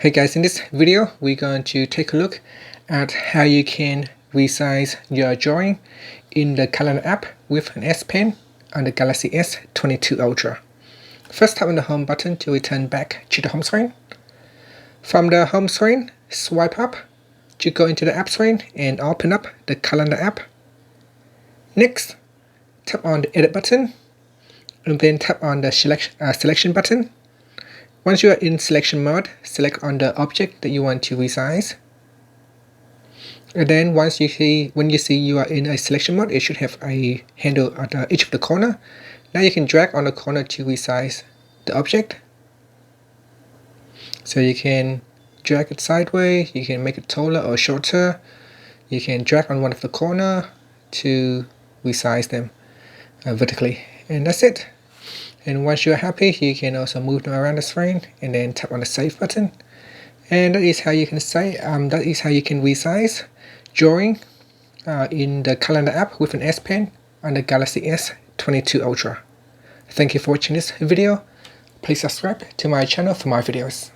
Hey guys, in this video we're going to take a look at how you can resize your drawing in the calendar app with an S Pen on the Galaxy S22 Ultra. First, tap on the home button to return back to the home screen. From the home screen, swipe up to go into the app screen and open up the calendar app. Next, tap on the edit button and then tap on the selection button. Once you are in selection mode, select on the object that you want to resize. And then when you see you are in a selection mode, it should have a handle at each of the corner. Now you can drag on the corner to resize the object. So you can drag it sideways, you can make it taller or shorter. You can drag on one of the corner to resize them vertically. And that's it. And once you're happy, you can also move them around the screen and then tap on the save button. And that is how you can resize drawing in the calendar app with an S Pen on the Galaxy S22 Ultra. Thank you for watching this video. Please subscribe to my channel for more videos.